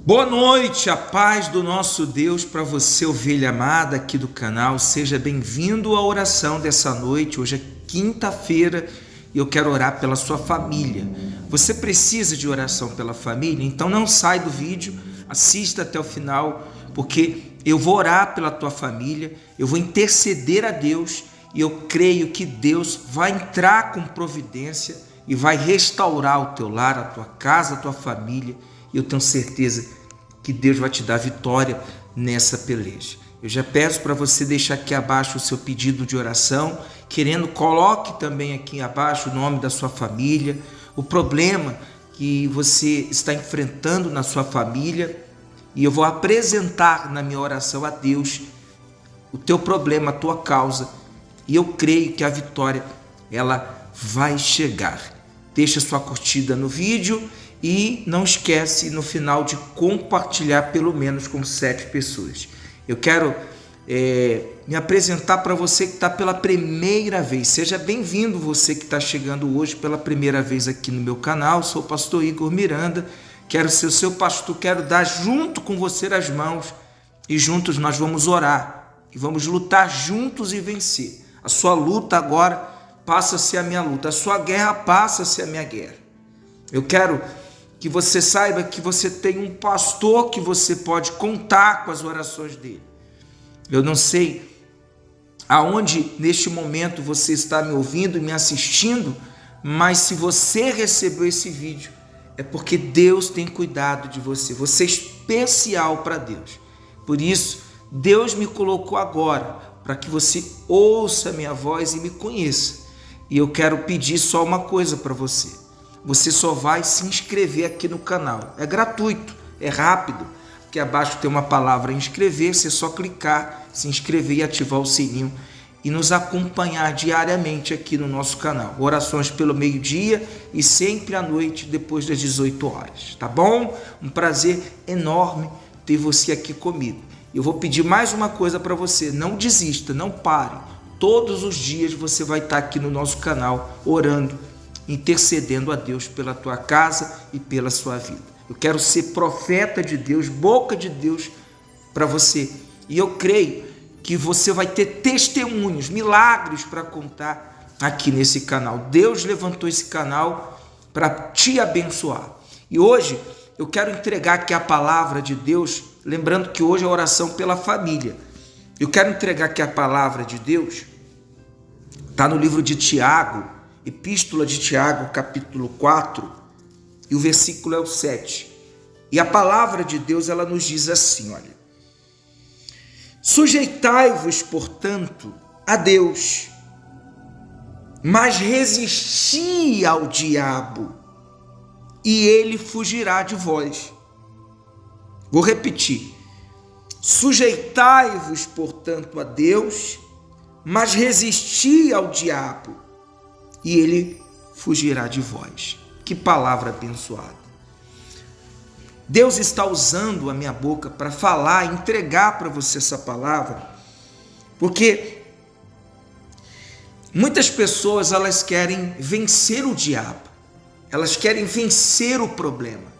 Boa noite, a paz do nosso Deus para você, ovelha amada aqui do canal. Seja bem-vindo à oração dessa noite. Hoje é quinta-feira e eu quero orar pela sua família. Você precisa de oração pela família? Então não sai do vídeo, assista até o final, porque eu vou orar pela tua família, eu vou interceder a Deus e eu creio que Deus vai entrar com providência e vai restaurar o teu lar, a tua casa, a tua família. E eu tenho certeza que Deus vai te dar vitória nessa peleja. Eu já peço para você deixar aqui abaixo o seu pedido de oração, querendo, coloque também aqui abaixo o nome da sua família, o problema que você está enfrentando na sua família, e eu vou apresentar na minha oração a Deus o teu problema, a tua causa, e eu creio que a vitória, ela vai chegar. Deixa sua curtida no vídeo e não esquece no final de compartilhar pelo menos com 7 pessoas. Eu quero me apresentar para você que está pela primeira vez. Seja bem-vindo você que está chegando hoje pela primeira vez aqui no meu canal. Sou o pastor Igor Miranda, quero ser o seu pastor, quero dar junto com você as mãos e juntos nós vamos orar e vamos lutar juntos e vencer. A sua luta agora passa a ser a minha luta, a sua guerra passa a ser a minha guerra. Eu quero que você saiba que você tem um pastor que você pode contar com as orações dele. Eu não sei aonde neste momento você está me ouvindo e me assistindo, mas se você recebeu esse vídeo, é porque Deus tem cuidado de você. Você é especial para Deus. Por isso, Deus me colocou agora para que você ouça a minha voz e me conheça. E eu quero pedir só uma coisa para você. Você só vai se inscrever aqui no canal. É gratuito, é rápido. Aqui abaixo tem uma palavra inscrever, você só clicar, se inscrever e ativar o sininho e nos acompanhar diariamente aqui no nosso canal. Orações pelo meio-dia e sempre à noite depois das 18 horas, tá bom? Um prazer enorme ter você aqui comigo. Eu vou pedir mais uma coisa para você, não desista, não pare. Todos os dias você vai estar aqui no nosso canal orando, intercedendo a Deus pela tua casa e pela sua vida. Eu quero ser profeta de Deus, boca de Deus para você. E eu creio que você vai ter testemunhos, milagres para contar aqui nesse canal. Deus levantou esse canal para te abençoar. E hoje eu quero entregar aqui a palavra de Deus, lembrando que hoje é a oração pela família. Eu quero entregar aqui a palavra de Deus, está no livro de Tiago, Epístola de Tiago, capítulo 4, e o versículo é o 7. E a palavra de Deus, ela nos diz assim, olha: sujeitai-vos, portanto, a Deus, mas resisti ao diabo, e ele fugirá de vós. Vou repetir. Sujeitai-vos, portanto, a Deus, mas resisti ao diabo, e ele fugirá de vós. Que palavra abençoada. Deus está usando a minha boca para falar, entregar para você essa palavra, porque muitas pessoas, elas querem vencer o diabo, elas querem vencer o problema,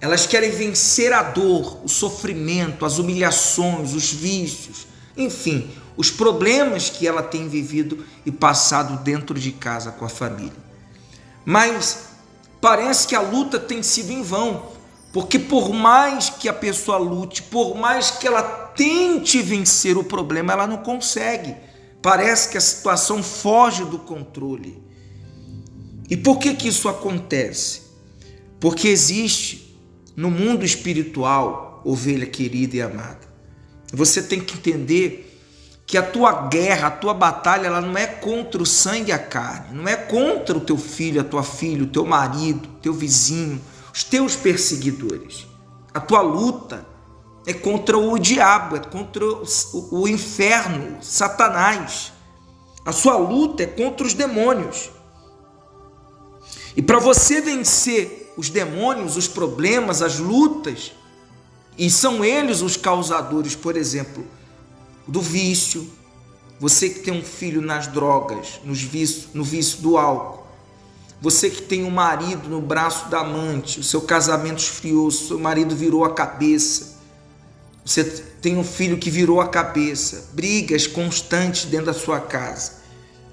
elas querem vencer a dor, o sofrimento, as humilhações, os vícios, enfim, os problemas que ela tem vivido e passado dentro de casa com a família. Mas parece que a luta tem sido em vão, porque por mais que a pessoa lute, por mais que ela tente vencer o problema, ela não consegue. Parece que a situação foge do controle. E por que isso acontece? Porque existe no mundo espiritual, ovelha querida e amada, você tem que entender que a tua guerra, a tua batalha, ela não é contra o sangue e a carne, não é contra o teu filho, a tua filha, o teu marido, o teu vizinho, os teus perseguidores. A tua luta é contra o diabo, é contra o inferno, Satanás. A sua luta é contra os demônios. E para você vencer os demônios, os problemas, as lutas, e são eles os causadores, por exemplo, do vício, você que tem um filho nas drogas, no vício do álcool, Você que tem um marido no braço da amante, o seu casamento esfriou, o seu marido virou a cabeça. Você tem um filho que virou a cabeça, brigas constantes dentro da sua casa.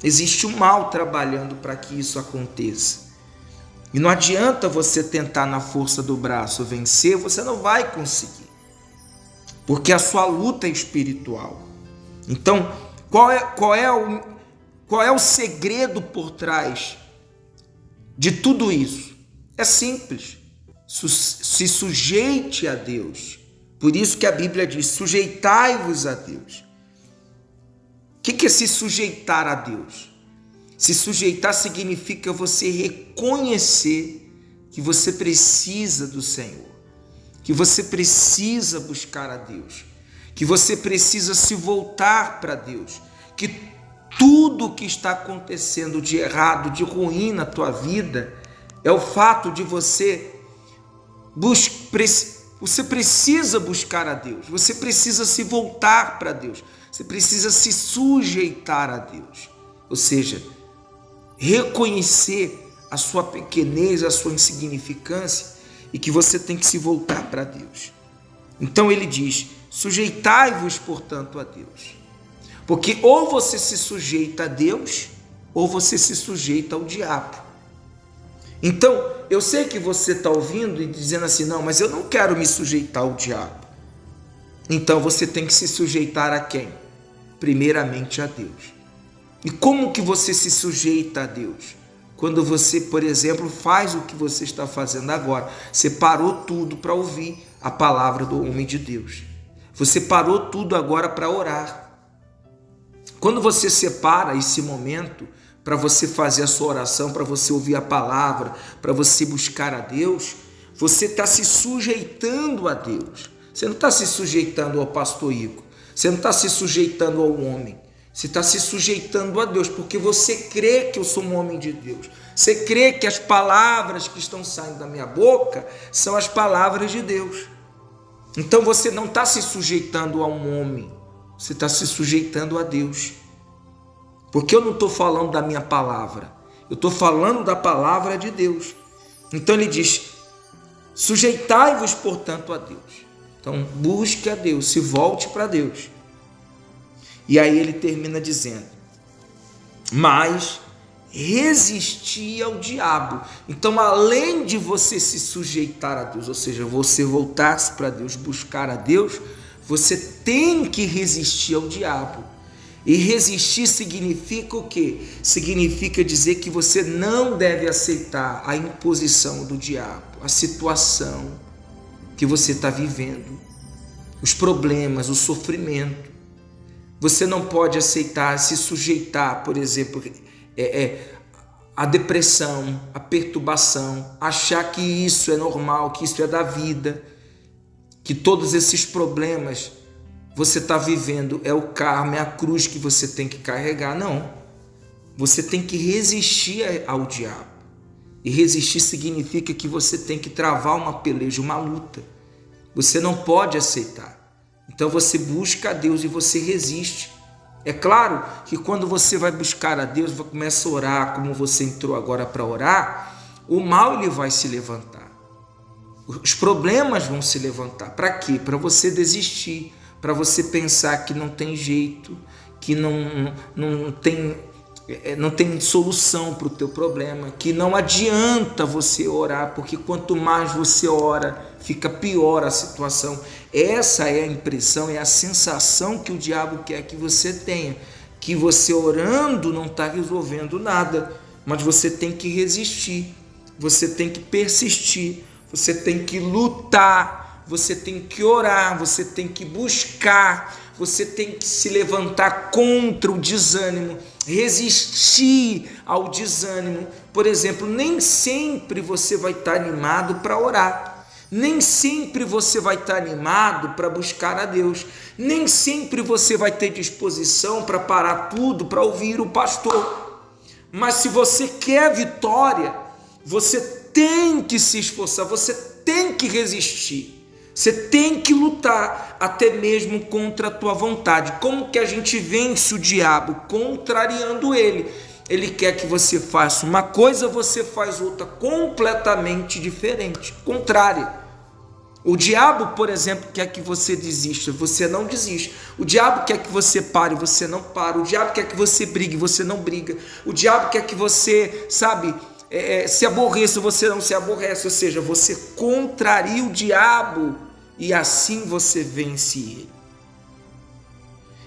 Existe um mal trabalhando para que isso aconteça. E não adianta você tentar na força do braço vencer, você não vai conseguir. Porque a sua luta é espiritual. Então, qual é o segredo por trás de tudo isso? É simples. Se sujeite a Deus. Por isso que a Bíblia diz: sujeitai-vos a Deus. O que é se sujeitar a Deus? Se sujeitar significa você reconhecer que você precisa do Senhor, que você precisa buscar a Deus, que você precisa se voltar para Deus, que tudo que está acontecendo de errado, de ruim na tua vida, é o fato de você precisa buscar a Deus, você precisa se voltar para Deus, você precisa se sujeitar a Deus, ou seja, reconhecer a sua pequenez, a sua insignificância e que você tem que se voltar para Deus. Então ele diz: sujeitai-vos, portanto, a Deus. Porque ou você se sujeita a Deus, ou você se sujeita ao diabo. Então, eu sei que você está ouvindo e dizendo assim: não, mas eu não quero me sujeitar ao diabo. Então você tem que se sujeitar a quem? Primeiramente a Deus. E como que você se sujeita a Deus? Quando você, por exemplo, faz o que você está fazendo agora. Você parou tudo para ouvir a palavra do homem de Deus. Você parou tudo agora para orar. Quando você separa esse momento para você fazer a sua oração, para você ouvir a palavra, para você buscar a Deus, você está se sujeitando a Deus. Você não está se sujeitando ao pastor Igor. Você não está se sujeitando ao homem. Você está se sujeitando a Deus, porque você crê que eu sou um homem de Deus. Você crê que as palavras que estão saindo da minha boca são as palavras de Deus. Então você não está se sujeitando a um homem, você está se sujeitando a Deus. Porque eu não estou falando da minha palavra, eu estou falando da palavra de Deus. Então ele diz: sujeitai-vos, portanto, a Deus. Então busque a Deus, se volte para Deus. E aí ele termina dizendo: mas resisti ao diabo. Então, além de você se sujeitar a Deus, ou seja, você voltar-se para Deus, buscar a Deus, você tem que resistir ao diabo. E resistir significa o quê? Significa dizer que você não deve aceitar a imposição do diabo, a situação que você está vivendo, os problemas, o sofrimento. Você não pode aceitar, se sujeitar, por exemplo, a depressão, a perturbação, achar que isso é normal, que isso é da vida, que todos esses problemas você está vivendo é o karma, é a cruz que você tem que carregar. Não, você tem que resistir ao diabo. E resistir significa que você tem que travar uma peleja, uma luta. Você não pode aceitar. Então você busca a Deus e você resiste. É claro que quando você vai buscar a Deus, começa a orar, como você entrou agora para orar, o mal ele vai se levantar. Os problemas vão se levantar. Para quê? Para você desistir, para você pensar que não tem jeito, que não tem solução para o teu problema, que não adianta você orar, porque quanto mais você ora, fica pior a situação. Essa é a impressão, é a sensação que o diabo quer que você tenha, que você orando não está resolvendo nada, mas você tem que resistir, você tem que persistir, você tem que lutar, você tem que orar, você tem que buscar, você tem que se levantar contra o desânimo, resistir ao desânimo. Por exemplo, nem sempre você vai estar animado para orar. Nem sempre você vai estar animado para buscar a Deus. Nem sempre você vai ter disposição para parar tudo, para ouvir o pastor. Mas se você quer vitória, você tem que se esforçar, você tem que resistir. Você tem que lutar até mesmo contra a tua vontade. Como que a gente vence o diabo? Contrariando ele. ele quer que você faça uma coisa, você faz outra completamente diferente, contrária. O diabo, por exemplo, quer que você desista, você não desiste. O diabo quer que você pare, você não para. O diabo quer que você brigue, você não briga. O diabo quer que você, se aborreça, você não se aborrece. Ou seja, você contraria o diabo e assim você vence ele.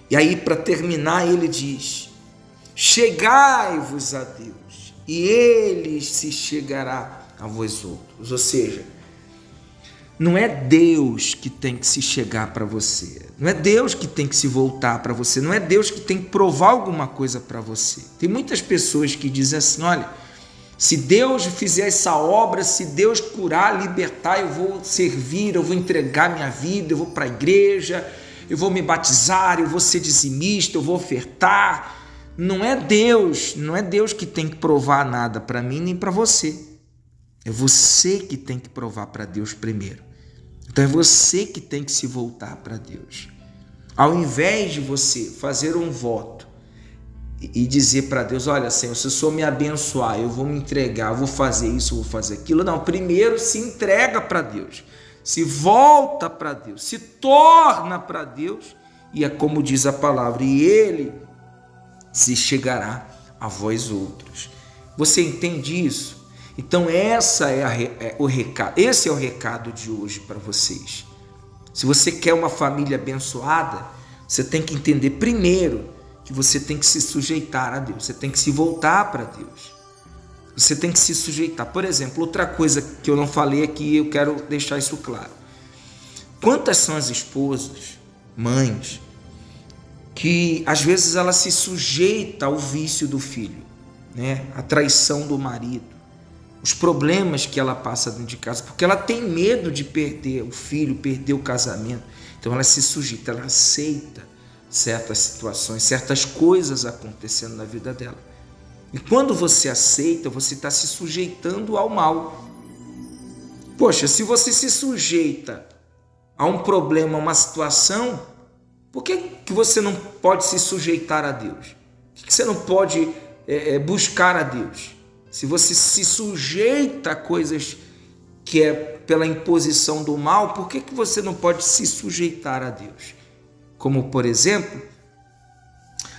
E aí, para terminar, ele diz: chegai-vos a Deus e ele se chegará a vós outros. Ou seja, não é Deus que tem que se chegar para você, não é Deus que tem que se voltar para você, não é Deus que tem que provar alguma coisa para você. Tem muitas pessoas que dizem assim: olha, se Deus fizer essa obra, se Deus curar, libertar, eu vou servir, eu vou entregar minha vida, eu vou para a igreja, eu vou me batizar, eu vou ser dizimista, eu vou ofertar. Não é Deus que tem que provar nada para mim nem para você. É você que tem que provar para Deus primeiro. Então é você que tem que se voltar para Deus. Ao invés de você fazer um voto e dizer para Deus: olha, Senhor, se o Senhor me abençoar, eu vou me entregar, eu vou fazer isso, eu vou fazer aquilo. Não, primeiro se entrega para Deus, se volta para Deus, se torna para Deus, e é como diz a palavra, e ele se chegará a vós outros. Você entende isso? Então esse é o recado de hoje para vocês. Se você quer uma família abençoada, você tem que entender primeiro que você tem que se sujeitar a Deus, você tem que se voltar para Deus, você tem que se sujeitar. Por exemplo, outra coisa que eu não falei aqui, eu quero deixar isso claro. Quantas são as esposas, mães, que às vezes ela se sujeita ao vício do filho, né? A traição do marido, os problemas que ela passa dentro de casa, porque ela tem medo de perder o filho, perder o casamento. Então ela se sujeita, ela aceita certas situações, certas coisas acontecendo na vida dela. E quando você aceita, você está se sujeitando ao mal. Poxa, se você se sujeita a um problema, a uma situação, por que você não pode se sujeitar a Deus? Por que você não pode buscar a Deus? Se você se sujeita a coisas que é pela imposição do mal, por que você não pode se sujeitar a Deus? Como, por exemplo,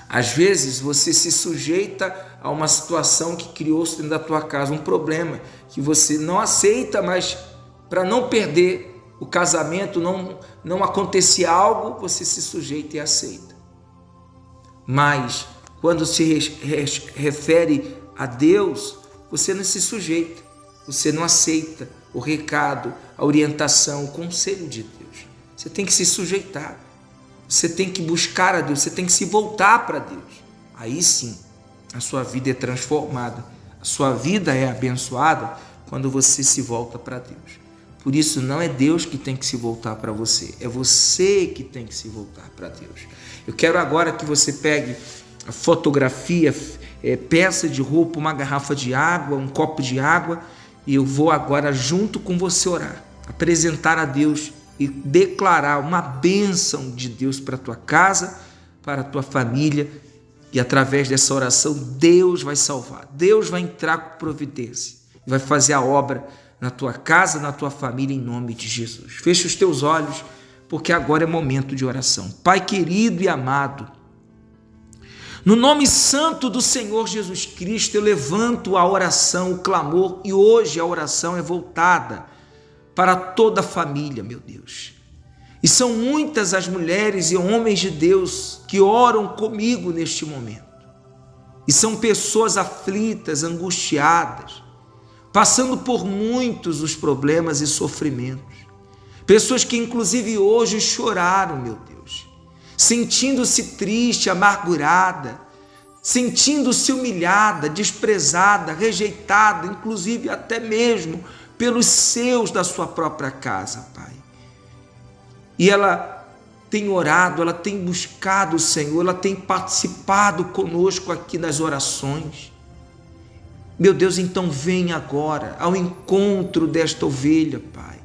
às vezes você se sujeita a uma situação que criou-se dentro da tua casa, um problema que você não aceita, mas para não perder o casamento, não acontecer algo, você se sujeita e aceita. Mas quando se refere a Deus, você não se sujeita, você não aceita o recado, a orientação, o conselho de Deus. Você tem que se sujeitar, você tem que buscar a Deus, você tem que se voltar para Deus. Aí sim, a sua vida é transformada, a sua vida é abençoada quando você se volta para Deus. Por isso não é Deus que tem que se voltar para você, é você que tem que se voltar para Deus. Eu quero agora que você pegue a fotografia, peça de roupa, uma garrafa de água, um copo de água, e eu vou agora junto com você orar, apresentar a Deus e declarar uma bênção de Deus para a tua casa, para a tua família, e através dessa oração Deus vai salvar, Deus vai entrar com providência, vai fazer a obra na tua casa, na tua família, em nome de Jesus. Feche os teus olhos, porque agora é momento de oração. Pai querido e amado, no nome santo do Senhor Jesus Cristo, eu levanto a oração, o clamor, e hoje a oração é voltada para toda a família, meu Deus. E são muitas as mulheres e homens de Deus que oram comigo neste momento. E são pessoas aflitas, angustiadas, passando por muitos os problemas e sofrimentos. Pessoas que inclusive hoje choraram, meu Deus, sentindo-se triste, amargurada, sentindo-se humilhada, desprezada, rejeitada, inclusive até mesmo pelos seus da sua própria casa, Pai. E ela tem orado, ela tem buscado o Senhor, ela tem participado conosco aqui nas orações. Meu Deus, então vem agora ao encontro desta ovelha, Pai,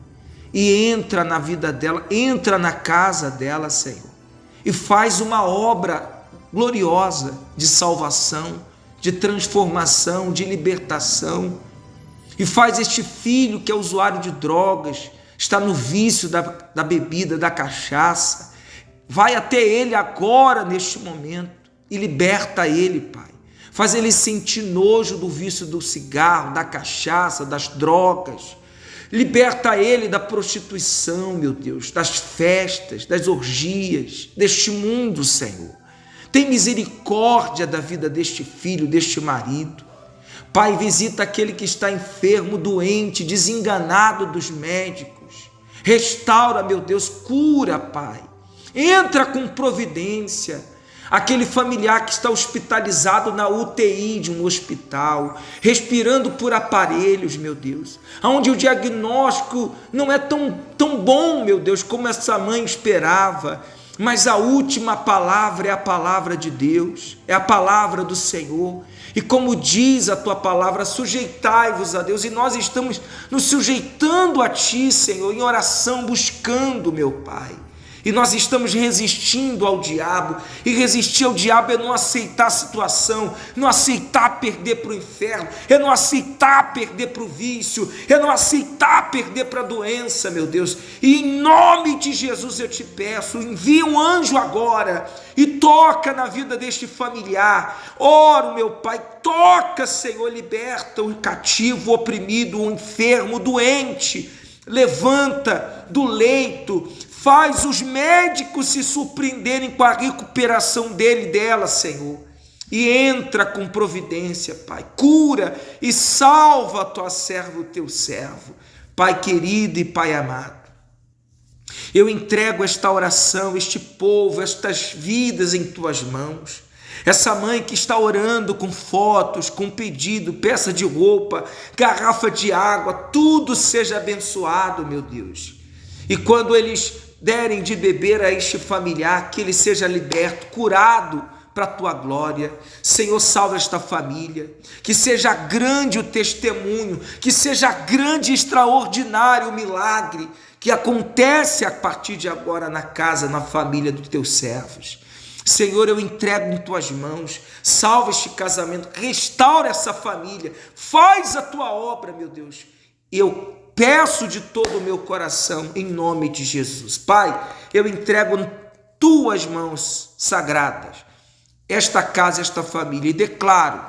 e entra na vida dela, entra na casa dela, Senhor, e faz uma obra gloriosa de salvação, de transformação, de libertação. E faz este filho que é usuário de drogas, está no vício da bebida, da cachaça. Vai até ele agora, neste momento, e liberta ele, Pai. Faz ele sentir nojo do vício do cigarro, da cachaça, das drogas. Liberta ele da prostituição, meu Deus, das festas, das orgias, deste mundo, Senhor. Tem misericórdia da vida deste filho, deste marido. Pai, visita aquele que está enfermo, doente, desenganado dos médicos. Restaura, meu Deus, cura, Pai. Entra com providência. Aquele familiar que está hospitalizado na UTI de um hospital, respirando por aparelhos, meu Deus, onde o diagnóstico não é tão bom, meu Deus, como essa mãe esperava, mas a última palavra é a palavra de Deus, é a palavra do Senhor. E como diz a tua palavra, sujeitai-vos a Deus, e nós estamos nos sujeitando a ti, Senhor, em oração, buscando, meu Pai. E nós estamos resistindo ao diabo, e resistir ao diabo é não aceitar a situação, não aceitar perder para o inferno, é não aceitar perder para o vício, é não aceitar perder para a doença, meu Deus. E em nome de Jesus eu te peço, envia um anjo agora e toca na vida deste familiar. Oro, meu Pai, toca, Senhor, liberta o cativo, o oprimido, o enfermo, o doente, levanta do leito, faz os médicos se surpreenderem com a recuperação dele e dela, Senhor. E entra com providência, Pai. Cura e salva a tua serva, o teu servo. Pai querido e Pai amado, eu entrego esta oração, este povo, estas vidas em tuas mãos. Essa mãe que está orando com fotos, com pedido, peça de roupa, garrafa de água, tudo seja abençoado, meu Deus. E quando eles derem de beber a este familiar, que ele seja liberto, curado para a tua glória. Senhor, salva esta família, que seja grande o testemunho, que seja grande e extraordinário o milagre que acontece a partir de agora na casa, na família dos teus servos. Senhor, eu entrego em tuas mãos, salva este casamento, restaura essa família, faz a tua obra, meu Deus. Eu peço de todo o meu coração, em nome de Jesus. Pai, eu entrego em tuas mãos sagradas esta casa, esta família, e declaro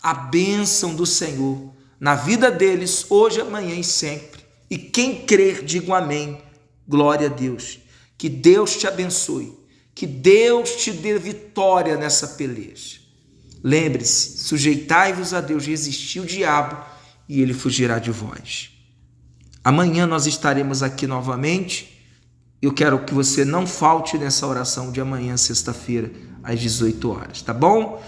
a bênção do Senhor na vida deles, hoje, amanhã e sempre. E quem crer, diga um amém. Glória a Deus. Que Deus te abençoe, que Deus te dê vitória nessa peleja. Lembre-se, sujeitai-vos a Deus, resistir o diabo e ele fugirá de vós. Amanhã nós estaremos aqui novamente. Eu quero que você não falte nessa oração de amanhã, sexta-feira, às 18 horas, tá bom?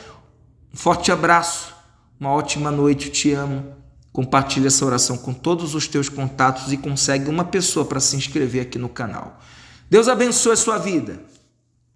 Um forte abraço, uma ótima noite, eu te amo. Compartilha essa oração com todos os teus contatos e consegue uma pessoa para se inscrever aqui no canal. Deus abençoe a sua vida.